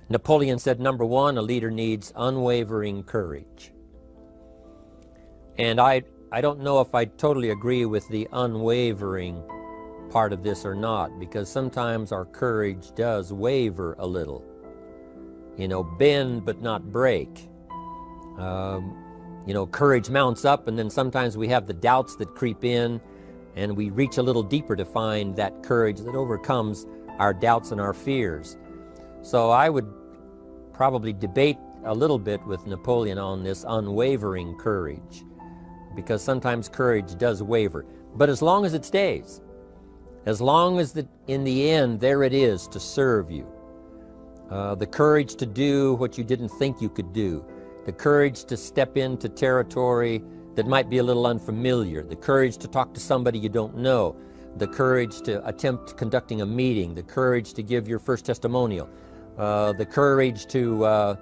Napoleon said, number one, a leader needs unwavering courage. And I don't know if I totally agree with the unwavering part of this or not, because sometimes our courage does waver a little. You know, bend but not break. You know, courage mounts up, and then sometimes we have the doubts that creep in, and we reach a little deeper to find that courage that overcomes our doubts and our fears. So I would probably debate a little bit with Napoleon on this unwavering courage, because sometimes courage does waver. But as long as it stays, as long as in the end there it is to serve you, the courage to do what you didn't think you could do, the courage to step into territory that might be a little unfamiliar, the courage to talk to somebody you don't know, the courage to attempt conducting a meeting, the courage to give your first testimonial, the courage to,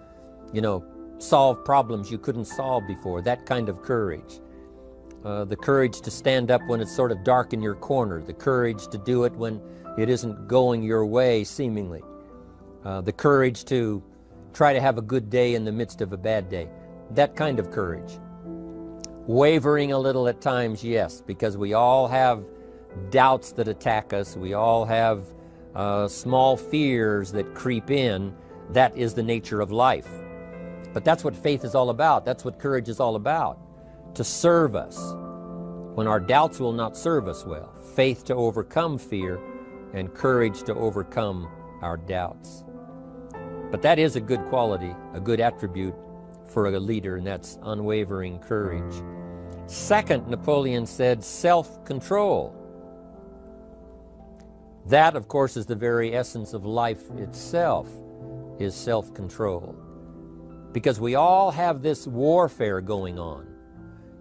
you know, solve problems you couldn't solve before, that kind of courage. The courage to stand up when it's sort of dark in your corner, the courage to do it when it isn't going your way, seemingly. The courage to try to have a good day in the midst of a bad day, that kind of courage. Wavering a little at times, yes, because we all have doubts that attack us. We all have small fears that creep in. That is the nature of life. But that's what faith is all about. That's what courage is all about. To serve us when our doubts will not serve us well. Faith to overcome fear, and courage to overcome our doubts. But that is a good quality, a good attribute for a leader, and that's unwavering courage. Second, Napoleon said, self-control. That, of course, is the very essence of life itself, is self-control. Because we all have this warfare going on.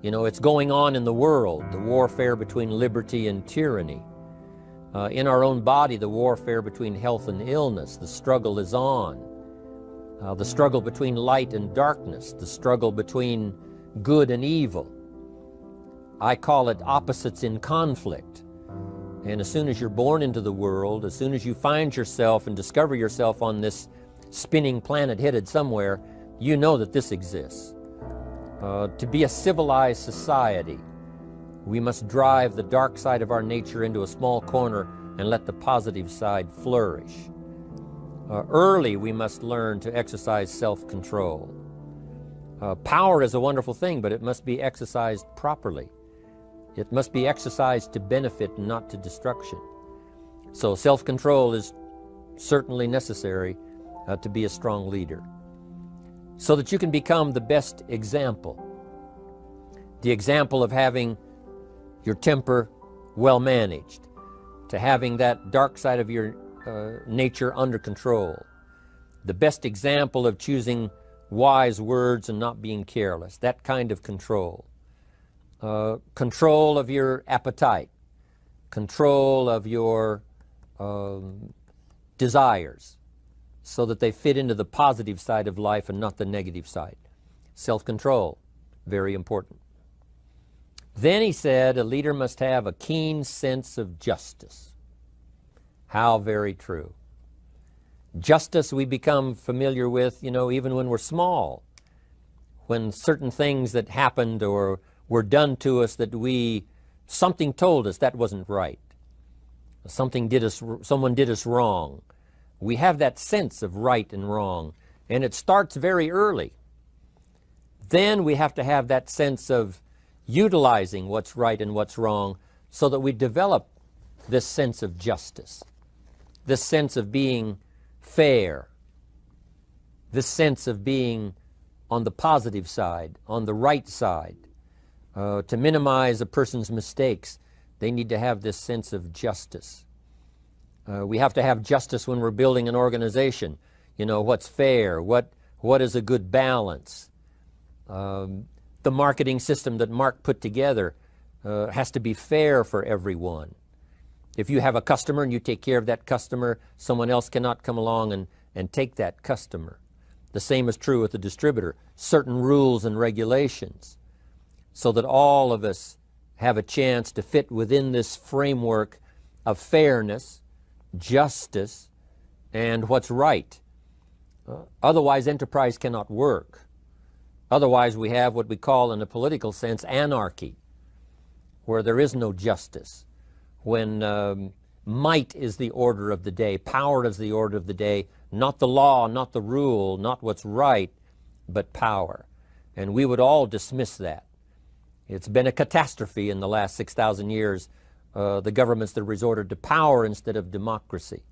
You know, it's going on in the world, the warfare between liberty and tyranny. In our own body, the warfare between health and illness, the struggle is on. The struggle between light and darkness, the struggle between good and evil. I call it opposites in conflict. And as soon as you're born into the world, as soon as you find yourself and discover yourself on this spinning planet headed somewhere, you know that this exists. To be a civilized society, we must drive the dark side of our nature into a small corner and let the positive side flourish. Early, we must learn to exercise self-control. Power is a wonderful thing, but it must be exercised properly. It must be exercised to benefit and not to destruction. So self-control is certainly necessary to be a strong leader, so that you can become the best example. The example of having your temper well managed, to having that dark side of your nature under control. The best example of choosing wise words and not being careless, that kind of control. Control of your appetite, control of your desires, so that they fit into the positive side of life and not the negative side. Self-control, very important. Then he said a leader must have a keen sense of justice. How very true. Justice we become familiar with, you know, even when we're small. When certain things that happened or were done to us that something told us that wasn't right. Someone did us wrong. We have that sense of right and wrong, and it starts very early. Then we have to have that sense of utilizing what's right and what's wrong so that we develop this sense of justice, this sense of being fair, this sense of being on the positive side, on the right side. To minimize a person's mistakes, they need to have this sense of justice. We have to have justice when we're building an organization. You know, what's fair, what is a good balance. The marketing system that Mark put together has to be fair for everyone. If you have a customer and you take care of that customer, someone else cannot come along and take that customer. The same is true with the distributor. Certain rules and regulations, so that all of us have a chance to fit within this framework of fairness, justice, and what's right. Otherwise, enterprise cannot work. Otherwise, we have what we call, in a political sense, anarchy, where there is no justice, when might is the order of the day, power is the order of the day, not the law, not the rule, not what's right, but power. And we would all dismiss that. It's been a catastrophe in the last 6,000 years, the governments that resorted to power instead of democracy,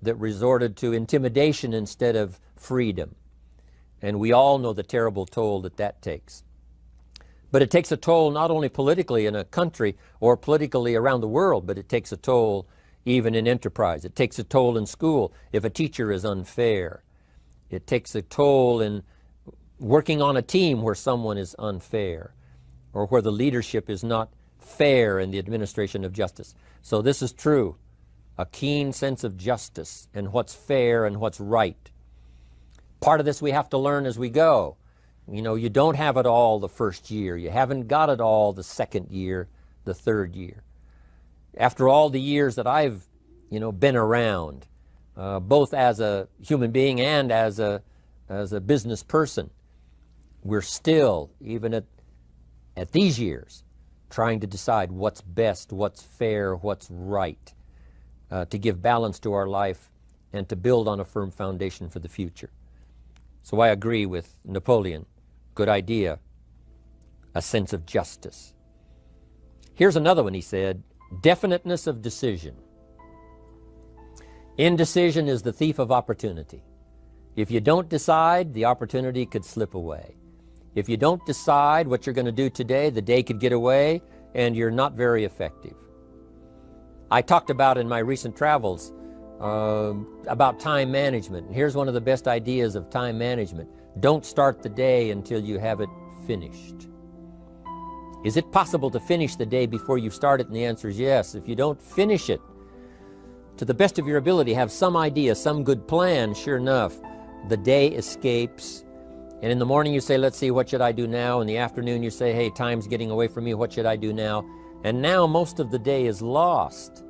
that resorted to intimidation instead of freedom. And we all know the terrible toll that that takes. But it takes a toll not only politically in a country or politically around the world, but it takes a toll even in enterprise. It takes a toll in school if a teacher is unfair. It takes a toll in working on a team where someone is unfair, or where the leadership is not fair in the administration of justice. So this is true, a keen sense of justice and what's fair and what's right. Part of this we have to learn as we go. You know, you don't have it all the first year. You haven't got it all the second year, the third year. After all the years that I've, been around, both as a human being and as a business person, we're still, even at these years, trying to decide what's best, what's fair, what's right, to give balance to our life and to build on a firm foundation for the future. So I agree with Napoleon. Good idea. A sense of justice. Here's another one, he said, definiteness of decision. Indecision is the thief of opportunity. If you don't decide, the opportunity could slip away. If you don't decide what you're going to do today, the day could get away and you're not very effective. I talked about in my recent travels about time management. And here's one of the best ideas of time management. Don't start the day until you have it finished. Is it possible to finish the day before you start it? And the answer is yes. If you don't finish it to the best of your ability, have some idea, some good plan, sure enough, the day escapes. And in the morning you say, let's see, what should I do now? In the afternoon you say, hey, time's getting away from me, what should I do now? And now most of the day is lost.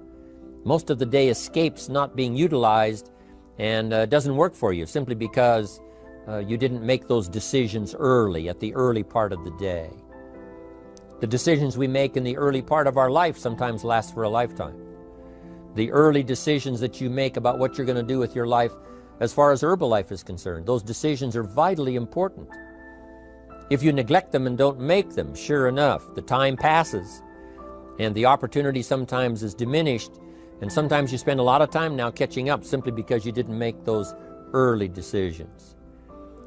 Most of the day escapes not being utilized and doesn't work for you simply because you didn't make those decisions early, at the early part of the day. The decisions we make in the early part of our life sometimes last for a lifetime. The early decisions that you make about what you're going to do with your life as far as Herbalife is concerned, those decisions are vitally important. If you neglect them and don't make them, sure enough, the time passes and the opportunity sometimes is diminished, and sometimes you spend a lot of time now catching up simply because you didn't make those early decisions.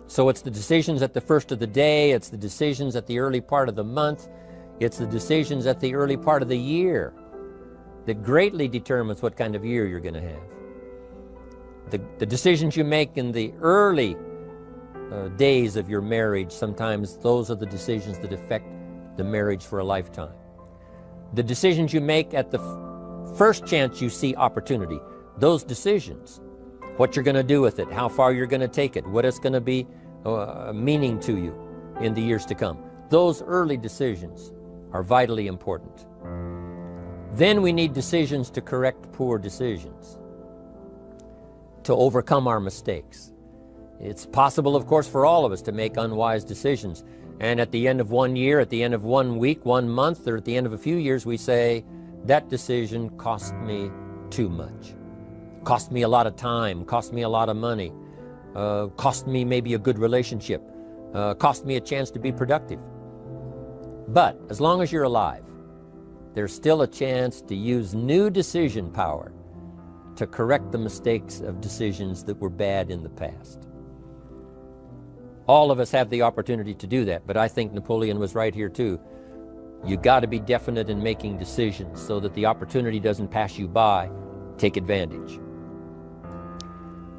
So it's the decisions at the first of the day, it's the decisions at the early part of the month, it's the decisions at the early part of the year that greatly determines what kind of year you're going to have. The decisions you make in the early days of your marriage, sometimes those are the decisions that affect the marriage for a lifetime. The decisions you make at the first chance you see opportunity, those decisions, what you're going to do with it, how far you're going to take it, what it's going to be meaning to you in the years to come. Those early decisions are vitally important. Then we need decisions to correct poor decisions, to overcome our mistakes. It's possible, of course, for all of us to make unwise decisions. And at the end of one year, at the end of 1 week, 1 month, or at the end of a few years, we say, that decision cost me too much. Cost me a lot of time, cost me a lot of money, cost me maybe a good relationship, cost me a chance to be productive. But as long as you're alive, there's still a chance to use new decision power to correct the mistakes of decisions that were bad in the past. All of us have the opportunity to do that, but I think Napoleon was right here too. You got to be definite in making decisions so that the opportunity doesn't pass you by. Take advantage.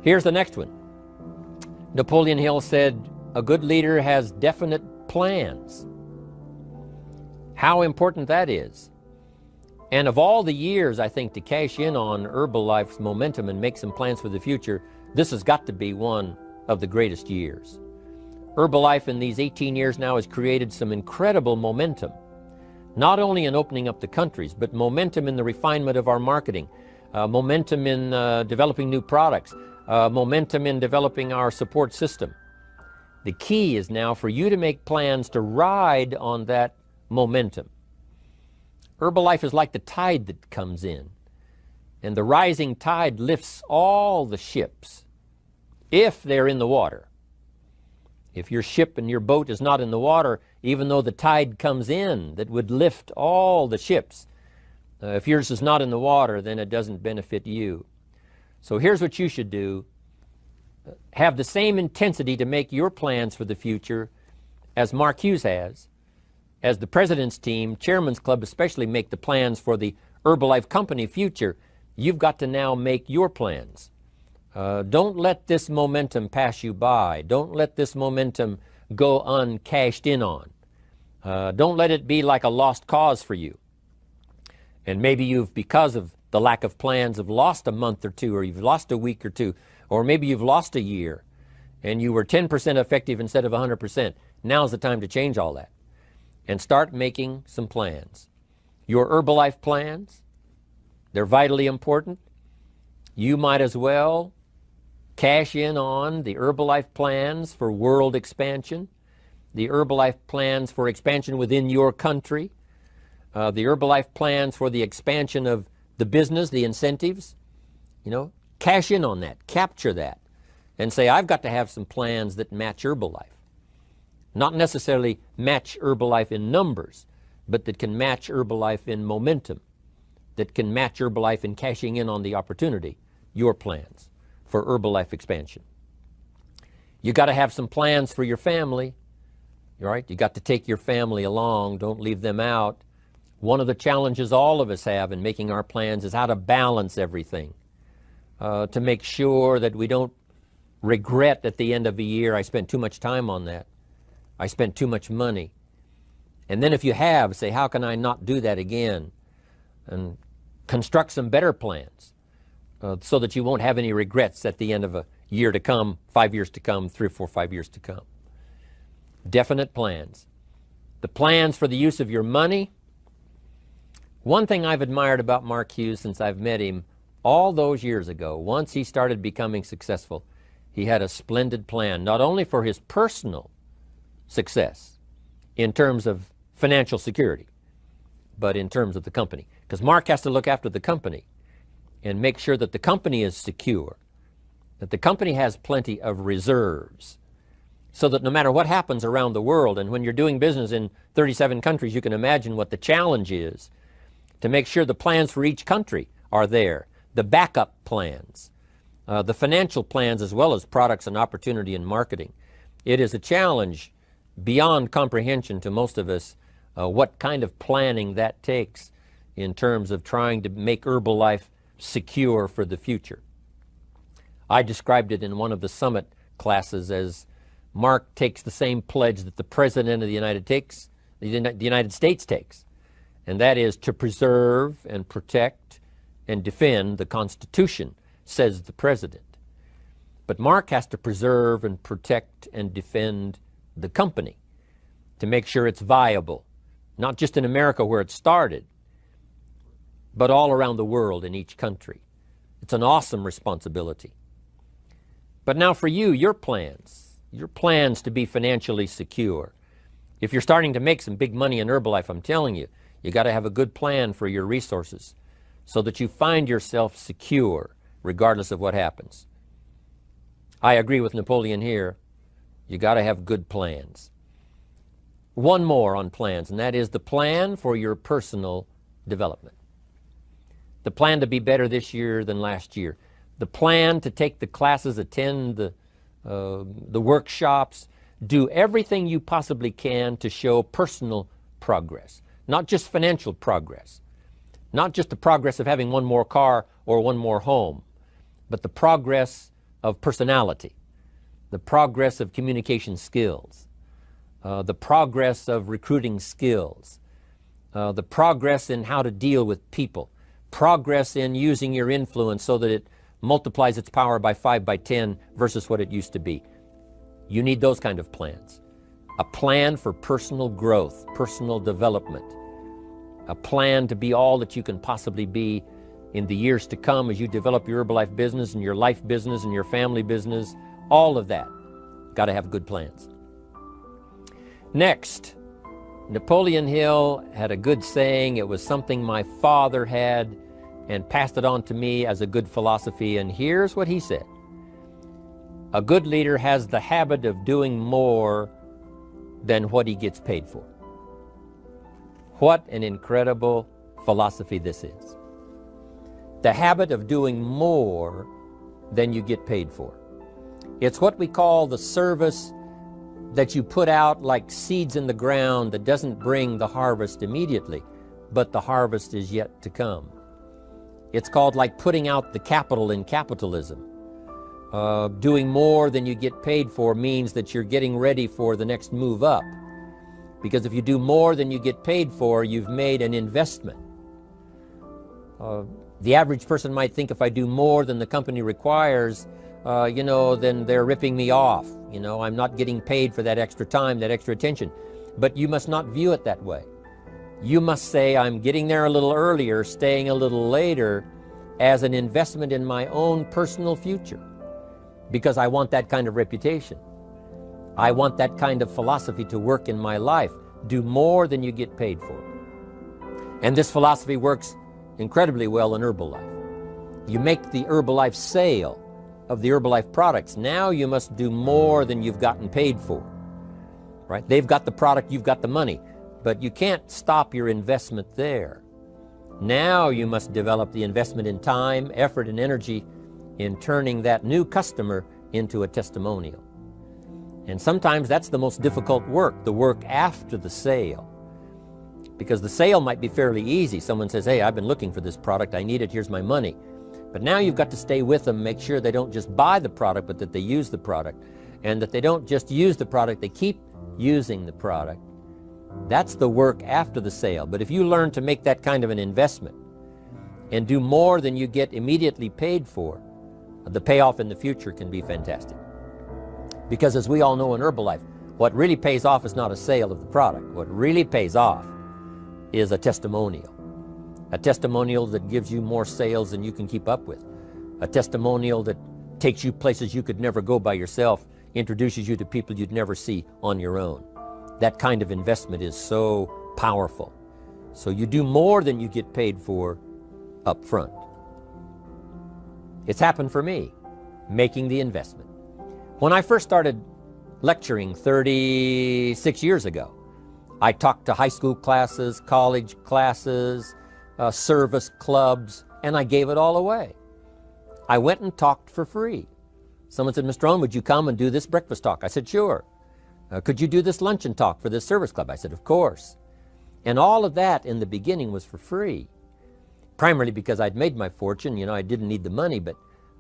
Here's the next one. Napoleon Hill said, a good leader has definite plans. How important that is. And of all the years, I think, to cash in on Herbalife's momentum and make some plans for the future, this has got to be one of the greatest years. Herbalife in these 18 years now has created some incredible momentum, not only in opening up the countries, but momentum in the refinement of our marketing, momentum in developing new products, momentum in developing our support system. The key is now for you to make plans to ride on that momentum. Herbalife is like the tide that comes in, and the rising tide lifts all the ships if they're in the water. If your ship and your boat is not in the water, even though the tide comes in that would lift all the ships, if yours is not in the water, then it doesn't benefit you. So here's what you should do. Have the same intensity to make your plans for the future as Mark Hughes has, as the President's team, Chairman's Club especially, make the plans for the Herbalife Company future. You've got to now make your plans. Don't let this momentum pass you by. Don't let this momentum go uncashed in on. Don't let it be like a lost cause for you. And maybe you've, because of the lack of plans, have lost a month or two, or you've lost a week or two, or maybe you've lost a year and you were 10% effective instead of 100%. Now's the time to change all that and start making some plans. Your Herbalife plans, they're vitally important. You might as well cash in on the Herbalife plans for world expansion, the Herbalife plans for expansion within your country, the Herbalife plans for the expansion of the business, the incentives. Cash in on that, capture that, and say, I've got to have some plans that match Herbalife. Not necessarily match Herbalife in numbers, but that can match Herbalife in momentum, that can match Herbalife in cashing in on the opportunity, your plans for Herbalife expansion. You got to have some plans for your family, right? You got to take your family along, don't leave them out. One of the challenges all of us have in making our plans is how to balance everything. To make sure that we don't regret at the end of the year, I spent too much time on that. I spent too much money. And then if you have, say, how can I not do that again? And construct some better plans so that you won't have any regrets at the end of a year to come, 5 years to come, 3 or 4, 5 years to come. Definite plans. The plans for the use of your money. One thing I've admired about Mark Hughes since I've met him all those years ago, once he started becoming successful, he had a splendid plan, not only for his personal success in terms of financial security, but in terms of the company. Because Mark has to look after the company and make sure that the company is secure, that the company has plenty of reserves, so that no matter what happens around the world, and when you're doing business in 37 countries, you can imagine what the challenge is to make sure the plans for each country are there. The backup plans, the financial plans, as well as products and opportunity and marketing. It is a challenge beyond comprehension to most of us what kind of planning that takes in terms of trying to make Herbalife secure for the future. I described it in one of the summit classes as Mark takes the same pledge that the President of the United States takes, and that is to preserve and protect and defend the Constitution, says the President. But Mark has to preserve and protect and defend the company to make sure it's viable, not just in America where it started, but all around the world in each country. It's an awesome responsibility. But now for you, your plans to be financially secure. If you're starting to make some big money in Herbalife, I'm telling you, you got to have a good plan for your resources so that you find yourself secure regardless of what happens. I agree with Napoleon here. You got to have good plans. One more on plans, and that is the plan for your personal development. The plan to be better this year than last year. The plan to take the classes, attend the workshops, do everything you possibly can to show personal progress, not just financial progress, not just the progress of having one more car or one more home, but the progress of personality, the progress of communication skills, the progress of recruiting skills, the progress in how to deal with people, progress in using your influence so that it multiplies its power by 5 by 10 versus what it used to be. You need those kind of plans. A plan for personal growth, personal development, a plan to be all that you can possibly be in the years to come as you develop your Herbalife business and your life business and your family business, all of that. Got to have good plans. Next, Napoleon Hill had a good saying. It was something my father had and passed it on to me as a good philosophy. And here's what he said. A good leader has the habit of doing more than what he gets paid for. What an incredible philosophy this is. The habit of doing more than you get paid for. It's what we call the service that you put out like seeds in the ground that doesn't bring the harvest immediately, but the harvest is yet to come. It's called like putting out the capital in capitalism. Doing more than you get paid for means that you're getting ready for the next move up. Because if you do more than you get paid for, you've made an investment. The average person might think if I do more than the company requires, then they're ripping me off. I'm not getting paid for that extra time, that extra attention. But you must not view it that way. You must say, I'm getting there a little earlier, staying a little later, as an investment in my own personal future. Because I want that kind of reputation. I want that kind of philosophy to work in my life. Do more than you get paid for. And this philosophy works incredibly well in Herbalife. You make the Herbalife sale of the Herbalife products. Now you must do more than you've gotten paid for. Right? They've got the product, you've got the money. But you can't stop your investment there. Now you must develop the investment in time, effort, and energy in turning that new customer into a testimonial. And sometimes that's the most difficult work, the work after the sale. Because the sale might be fairly easy. Someone says, hey, I've been looking for this product, I need it, here's my money. But now you've got to stay with them, make sure they don't just buy the product, but that they use the product. And that they don't just use the product, they keep using the product. That's the work after the sale. But if you learn to make that kind of an investment and do more than you get immediately paid for, the payoff in the future can be fantastic. Because as we all know in Herbalife, what really pays off is not a sale of the product. What really pays off is a testimonial. A testimonial that gives you more sales than you can keep up with. A testimonial that takes you places you could never go by yourself, introduces you to people you'd never see on your own. That kind of investment is so powerful. So you do more than you get paid for up front. It's happened for me, making the investment. When I first started lecturing 36 years ago, I talked to high school classes, college classes, service clubs, and I gave it all away. I went and talked for free. Someone said, Mr. Rohn, would you come and do this breakfast talk? I said, sure. Could you do this luncheon talk for this service club? I said, of course. And all of that in the beginning was for free. Primarily because I'd made my fortune, I didn't need the money, but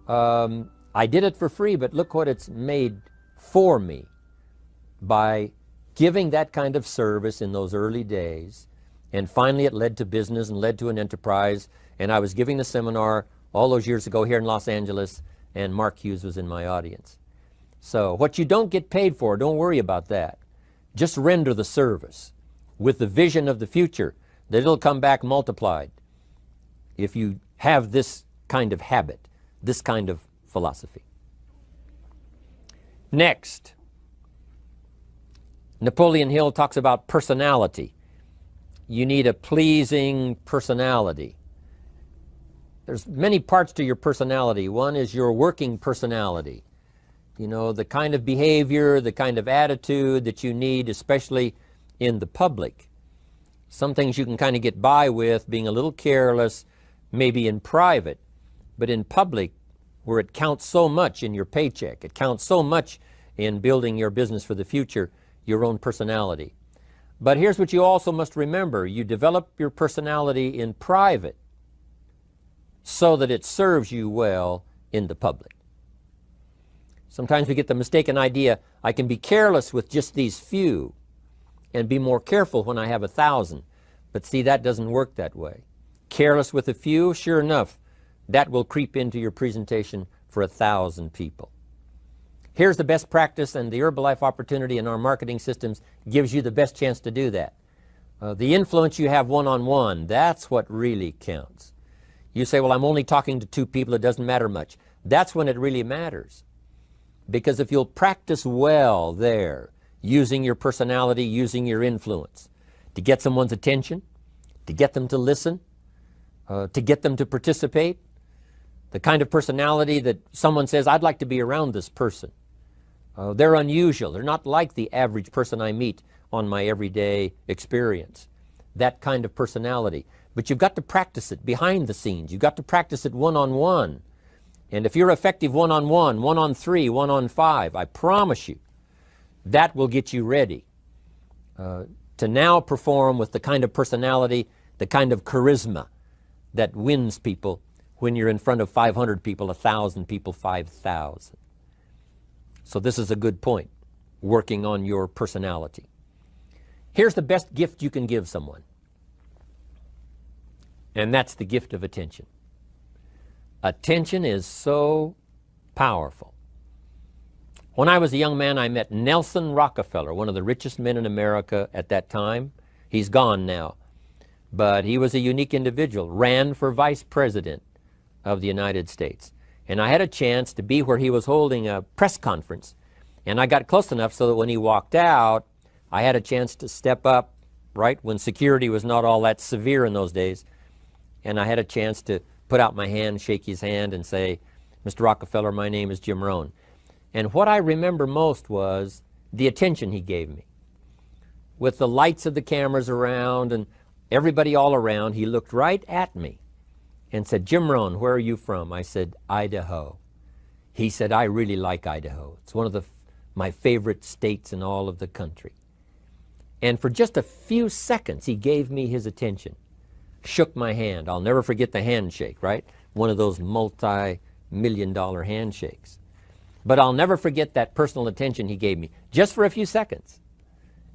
I did it for free, but look what it's made for me by giving that kind of service in those early days. And finally it led to business and led to an enterprise. And I was giving the seminar all those years ago here in Los Angeles, and Mark Hughes was in my audience. So what you don't get paid for, don't worry about that. Just render the service with the vision of the future that it'll come back multiplied if you have this kind of habit, this kind of philosophy. Next, Napoleon Hill talks about personality. You need a pleasing personality. There's many parts to your personality. One is your working personality. The kind of behavior, the kind of attitude that you need, especially in the public. Some things you can kind of get by with, being a little careless, maybe in private, but in public, where it counts so much in your paycheck, it counts so much in building your business for the future, your own personality. But here's what you also must remember. You develop your personality in private so that it serves you well in the public. Sometimes we get the mistaken idea, I can be careless with just these few and be more careful when I have 1,000. But see, that doesn't work that way. Careless with a few, sure enough, that will creep into your presentation for 1,000 people. Here's the best practice, and the Herbalife opportunity in our marketing systems gives you the best chance to do that. The influence you have one-on-one, that's what really counts. You say, well, I'm only talking to 2 people, it doesn't matter much. That's when it really matters. Because if you'll practice well there, using your personality, using your influence, to get someone's attention, to get them to listen, to get them to participate, the kind of personality that someone says, I'd like to be around this person. They're unusual. They're not like the average person I meet on my everyday experience. That kind of personality. But you've got to practice it behind the scenes. You've got to practice it one-on-one. And if you're effective one-on-one, 1-on-3, 1-on-5, I promise you, that will get you ready to now perform with the kind of personality, the kind of charisma that wins people when you're in front of 500 people, 1,000 people, 5,000. So this is a good point, working on your personality. Here's the best gift you can give someone, and that's the gift of attention. Attention is so powerful. When I was a young man, I met Nelson Rockefeller, one of the richest men in America at that time. He's gone now, but he was a unique individual, ran for vice president of the United States. And I had a chance to be where he was holding a press conference, and I got close enough so that when he walked out, I had a chance to step up, right, when security was not all that severe in those days, and I had a chance to put out my hand, shake his hand, and say, Mr. Rockefeller, my name is Jim Rohn. And what I remember most was the attention he gave me. With the lights of the cameras around and everybody all around, he looked right at me and said, Jim Rohn, where are you from? I said, Idaho. He said, I really like Idaho. It's one of my favorite states in all of the country. And for just a few seconds, he gave me his attention, shook my hand. I'll never forget the handshake, right? One of those multi-million-dollar handshakes. But I'll never forget that personal attention he gave me, just for a few seconds.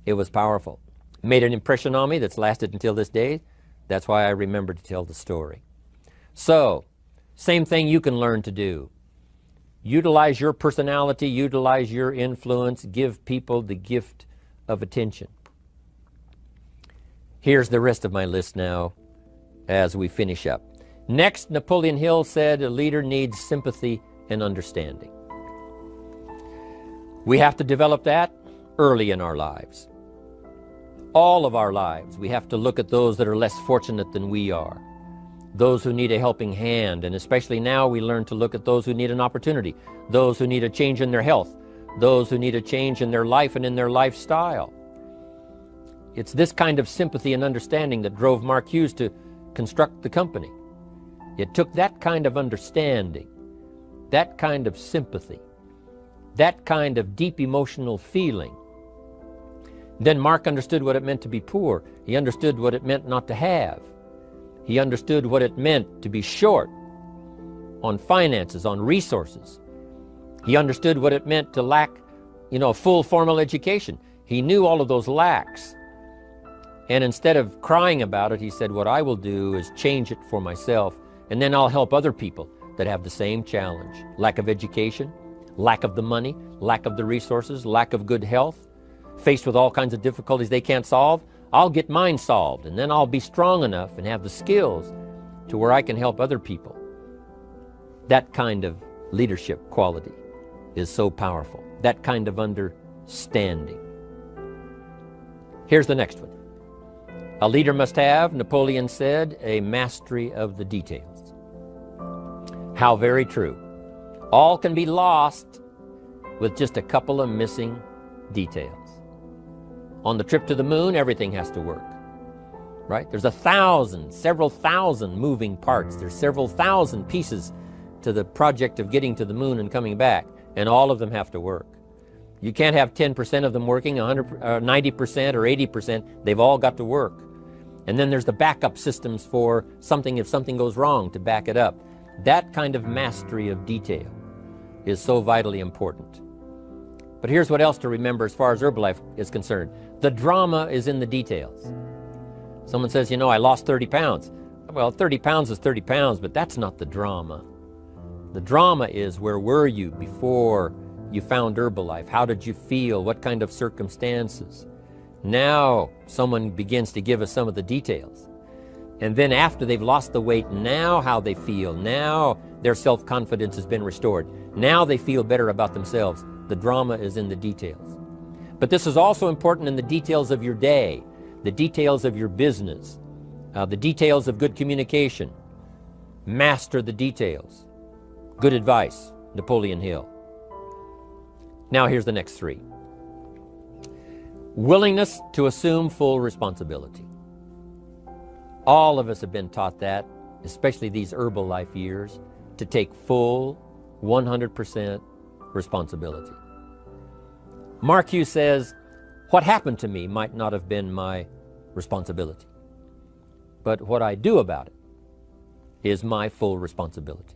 It was powerful. Made an impression on me that's lasted until this day. That's why I remember to tell the story. So, same thing you can learn to do. Utilize your personality, utilize your influence, give people the gift of attention. Here's the rest of my list now as we finish up. Next, Napoleon Hill said a leader needs sympathy and understanding. We have to develop that early in our lives. All of our lives, we have to look at those that are less fortunate than we are, those who need a helping hand, and especially now we learn to look at those who need an opportunity, those who need a change in their health, those who need a change in their life and in their lifestyle. It's this kind of sympathy and understanding that drove Mark Hughes to construct the company. It took that kind of understanding, that kind of sympathy, that kind of deep emotional feeling. Then Mark understood what it meant to be poor. He understood what it meant not to have. He understood what it meant to be short on finances, on resources. He understood what it meant to lack, a full formal education. He knew all of those lacks. And instead of crying about it, he said, what I will do is change it for myself, and then I'll help other people that have the same challenge. Lack of education, lack of the money, lack of the resources, lack of good health, faced with all kinds of difficulties they can't solve. I'll get mine solved, and then I'll be strong enough and have the skills to where I can help other people. That kind of leadership quality is so powerful. That kind of understanding. Here's the next one. A leader must have, Napoleon said, a mastery of the details. How very true. All can be lost with just a couple of missing details. On the trip to the moon, everything has to work, right? There's several thousand moving parts. There's several thousand pieces to the project of getting to the moon and coming back, and all of them have to work. You can't have 10% of them working, 90% or 80%. They've all got to work. And then there's the backup systems for something if something goes wrong to back it up. That kind of mastery of detail is so vitally important. But here's what else to remember as far as Herbalife is concerned. The drama is in the details. Someone says, I lost 30 pounds. Well, 30 pounds is 30 pounds, but that's not the drama. The drama is, where were you before you found Herbalife? How did you feel? What kind of circumstances? Now someone begins to give us some of the details. And then after they've lost the weight, now how they feel, now their self-confidence has been restored. Now they feel better about themselves. The drama is in the details. But this is also important in the details of your day, the details of your business, the details of good communication. Master the details. Good advice, Napoleon Hill. Now here's the next three. Willingness to assume full responsibility. All of us have been taught that, especially these Herbalife years, to take full 100% responsibility. Mark Hughes says, what happened to me might not have been my responsibility, but what I do about it is my full responsibility.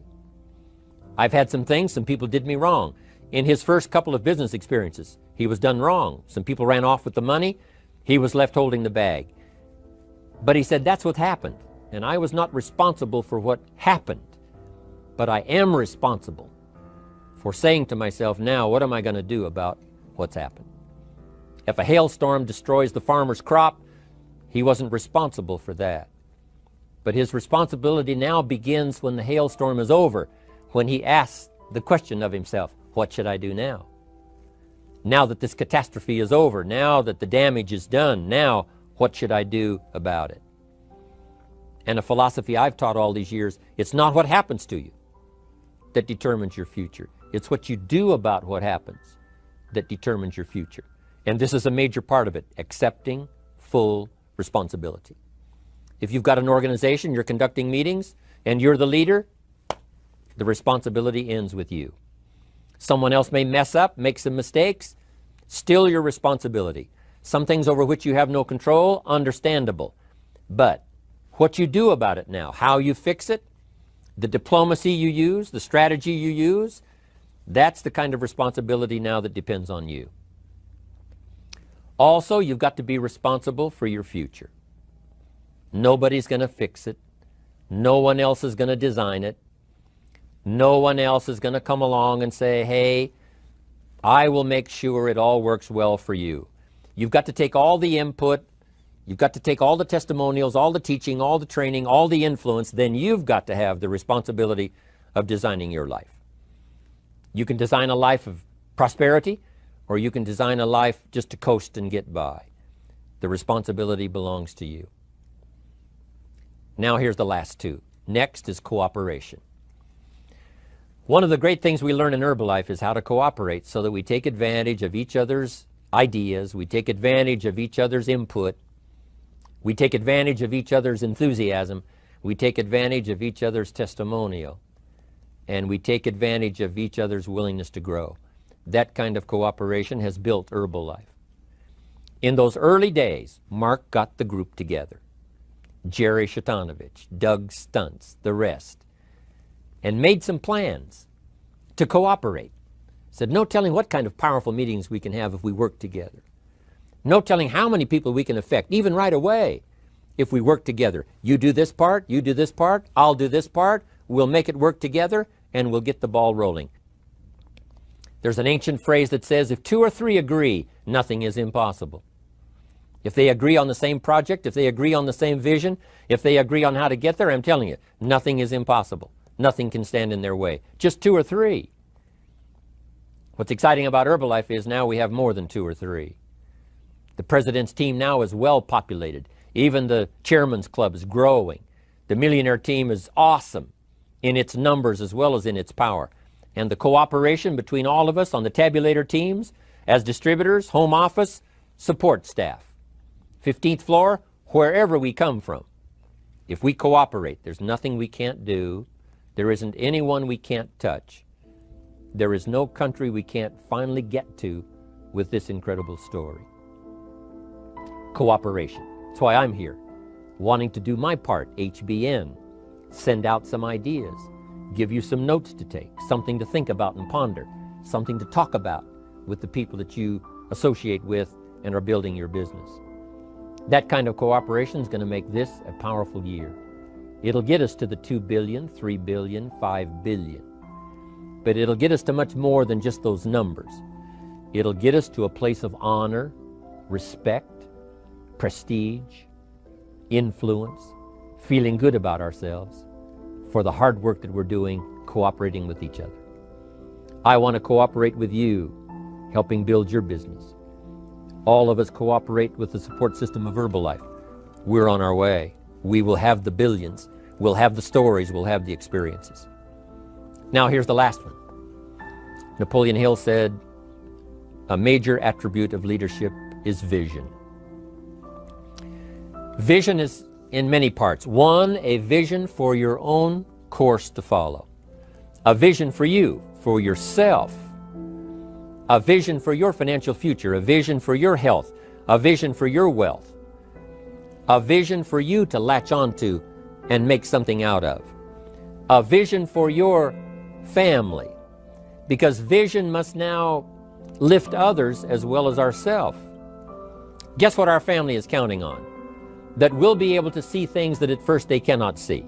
I've had some things, some people did me wrong. In his first couple of business experiences, he was done wrong. Some people ran off with the money. He was left holding the bag. But he said, that's what happened. And I was not responsible for what happened. But I am responsible for saying to myself, now, what am I going to do about what's happened? If a hailstorm destroys the farmer's crop, he wasn't responsible for that. But his responsibility now begins when the hailstorm is over, when he asks the question of himself, what should I do now? Now that this catastrophe is over, now that the damage is done, now what should I do about it? And a philosophy I've taught all these years, it's not what happens to you that determines your future. It's what you do about what happens that determines your future. And this is a major part of it, accepting full responsibility. If you've got an organization, you're conducting meetings, and you're the leader, the responsibility ends with you. Someone else may mess up, make some mistakes, still your responsibility. Some things over which you have no control, understandable. But what you do about it now, how you fix it, the diplomacy you use, the strategy you use, that's the kind of responsibility now that depends on you. Also, you've got to be responsible for your future. Nobody's going to fix it. No one else is going to design it. No one else is going to come along and say, hey, I will make sure it all works well for you. You've got to take all the input, you've got to take all the testimonials, all the teaching, all the training, all the influence, then you've got to have the responsibility of designing your life. You can design a life of prosperity, or you can design a life just to coast and get by. The responsibility belongs to you. Now here's the last two. Next is cooperation. One of the great things we learn in Herbalife is how to cooperate so that we take advantage of each other's ideas, we take advantage of each other's input, we take advantage of each other's enthusiasm, we take advantage of each other's testimonial, and we take advantage of each other's willingness to grow. That kind of cooperation has built Herbalife. In those early days, Mark got the group together. Jerry Shatanovich, Doug Stuntz, the rest, and made some plans to cooperate. Said, no telling what kind of powerful meetings we can have if we work together. No telling how many people we can affect, even right away, if we work together. You do this part, you do this part, I'll do this part, we'll make it work together, and we'll get the ball rolling. There's an ancient phrase that says, if two or three agree, nothing is impossible. If they agree on the same project, if they agree on the same vision, if they agree on how to get there, I'm telling you, nothing is impossible. Nothing can stand in their way. Just two or three. What's exciting about Herbalife is now we have more than two or three. The president's team now is well populated. Even the chairman's club is growing. The millionaire team is awesome in its numbers as well as in its power. And the cooperation between all of us on the tabulator teams, as distributors, home office, support staff, 15th floor, wherever we come from. If we cooperate, there's nothing we can't do. There isn't anyone we can't touch. There is no country we can't finally get to with this incredible story. Cooperation. That's why I'm here, wanting to do my part, HBN, send out some ideas, give you some notes to take, something to think about and ponder, something to talk about with the people that you associate with and are building your business. That kind of cooperation is going to make this a powerful year. It'll get us to the 2 billion, 3 billion, 5 billion. But it'll get us to much more than just those numbers. It'll get us to a place of honor, respect, prestige, influence, feeling good about ourselves for the hard work that we're doing, cooperating with each other. I want to cooperate with you, helping build your business. All of us cooperate with the support system of Herbalife. We're on our way. We will have the billions. We'll have the stories. We'll have the experiences. Now here's the last one. Napoleon Hill said, a major attribute of leadership is vision. Vision is in many parts. One, a vision for your own course to follow. A vision for you, for yourself. A vision for your financial future. A vision for your health. A vision for your wealth. A vision for you to latch onto and make something out of. A vision for your family. Because vision must now lift others as well as ourselves. Guess what our family is counting on? That we'll be able to see things that at first they cannot see.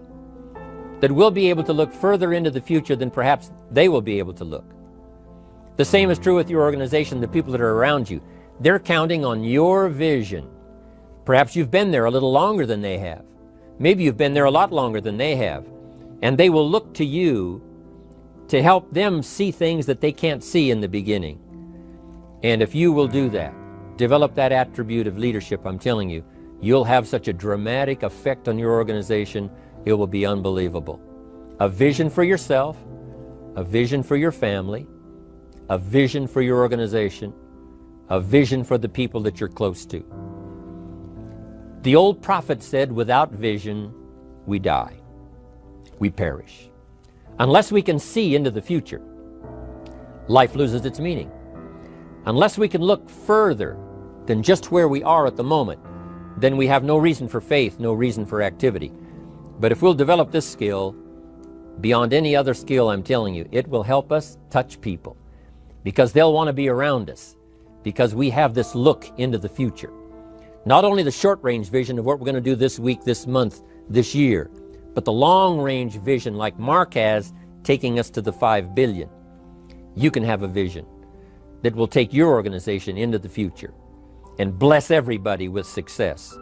That we'll be able to look further into the future than perhaps they will be able to look. The same is true with your organization, the people that are around you. They're counting on your vision. Perhaps you've been there a little longer than they have. Maybe you've been there a lot longer than they have. And they will look to you to help them see things that they can't see in the beginning. And if you will do that, develop that attribute of leadership, I'm telling you, you'll have such a dramatic effect on your organization, it will be unbelievable. A vision for yourself, a vision for your family, a vision for your organization, a vision for the people that you're close to. The old prophet said, without vision, we die. We perish. Unless we can see into the future, life loses its meaning. Unless we can look further than just where we are at the moment, then we have no reason for faith, no reason for activity. But if we'll develop this skill, beyond any other skill, I'm telling you, it will help us touch people because they'll want to be around us because we have this look into the future. Not only the short-range vision of what we're going to do this week, this month, this year, but the long-range vision like Mark has, taking us to the 5 billion. You can have a vision that will take your organization into the future and bless everybody with success.